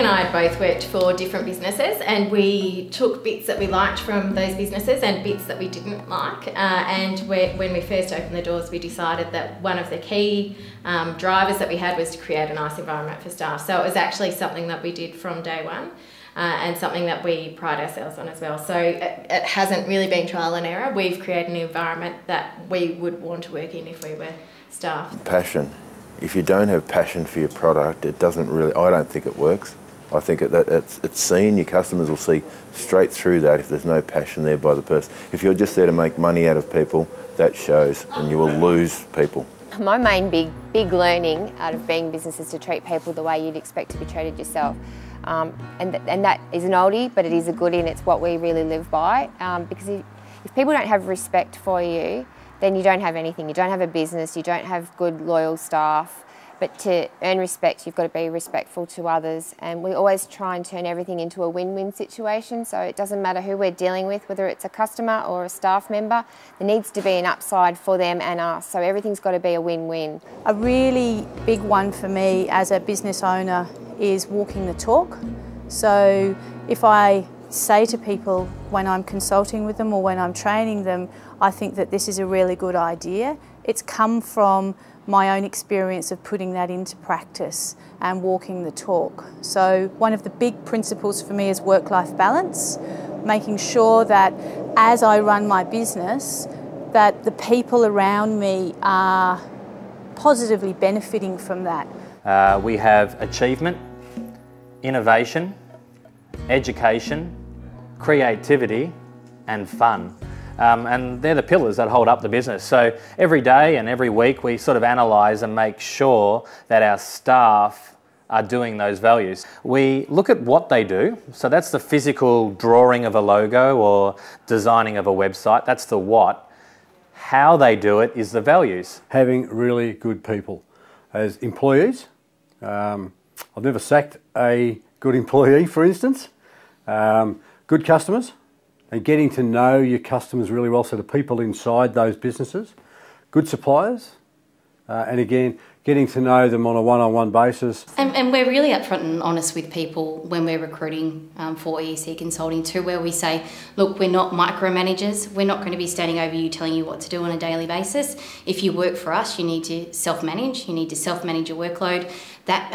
and I both worked for different businesses, and we took bits that we liked from those businesses and bits that we didn't like. When we first opened the doors, we decided that one of the key drivers that we had was to create a nice environment for staff. So it was actually something that we did from day one. And something that we pride ourselves on as well. So it hasn't really been trial and error. We've created an environment that we would want to work in if we were staff. Passion. If you don't have passion for your product, it doesn't really, I don't think it works. I think it's seen, your customers will see straight through that if there's no passion there by the person. If you're just there to make money out of people, that shows, and you will lose people. My main big learning out of being business is to treat people the way you'd expect to be treated yourself. And that is an oldie, but it is a goodie, and it's what we really live by. Because if people don't have respect for you, then you don't have anything. You don't have a business, you don't have good, loyal staff. But to earn respect, you've got to be respectful to others. And we always try and turn everything into a win-win situation. So it doesn't matter who we're dealing with, whether it's a customer or a staff member, there needs to be an upside for them and us. So everything's got to be a win-win. A really big one for me as a business owner is walking the talk. So if I say to people when I'm consulting with them or when I'm training them, I think that this is a really good idea. It's come from my own experience of putting that into practice and walking the talk. So one of the big principles for me is work-life balance, making sure that as I run my business, that the people around me are positively benefiting from that. We have achievement, innovation, education, creativity and fun. And they're the pillars that hold up the business. So every day and every week we sort of analyse and make sure that our staff are doing those values. We look at what they do, so that's the physical drawing of a logo or designing of a website, that's the what. How they do it is the values. Having really good people as employees. I've never sacked a good employee, for instance. Good customers, and getting to know your customers really well, so the people inside those businesses. Good suppliers, and again, getting to know them on a one-on-one basis. And we're really upfront and honest with people when we're recruiting for EEC Consulting too, where we say, look, we're not micromanagers. We're not going to be standing over you telling you what to do on a daily basis. If you work for us, you need to self-manage. You need to self-manage your workload. That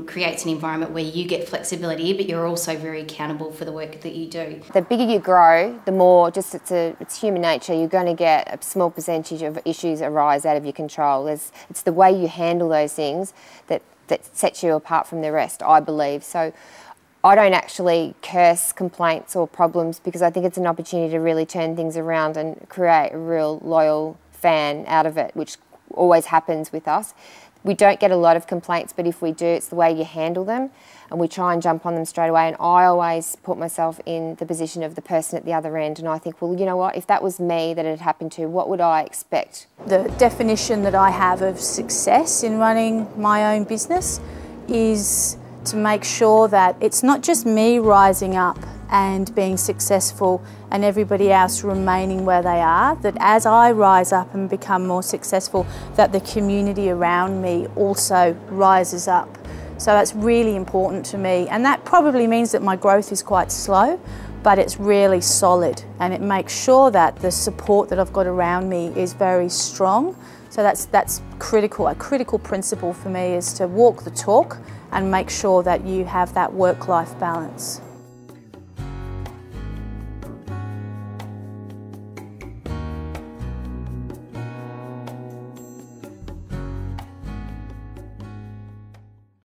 creates an environment where you get flexibility, but you're also very accountable for the work that you do. The bigger you grow, the more just it's human nature. You're going to get a small percentage of issues arise out of your control. It's the way you handle those things that sets you apart from the rest, I believe. So I don't actually curse complaints or problems, because I think it's an opportunity to really turn things around and create a real loyal fan out of it, which always happens with us. We don't get a lot of complaints, but if we do, it's the way you handle them, and we try and jump on them straight away. And I always put myself in the position of the person at the other end, and I think, well, you know what, if that was me that it had happened to, what would I expect? The definition that I have of success in running my own business is to make sure that it's not just me rising up and being successful and everybody else remaining where they are, that as I rise up and become more successful, that the community around me also rises up. So that's really important to me, and that probably means that my growth is quite slow, but it's really solid, and it makes sure that the support that I've got around me is very strong. So that's critical. A critical principle for me is to walk the talk and make sure that you have that work-life balance.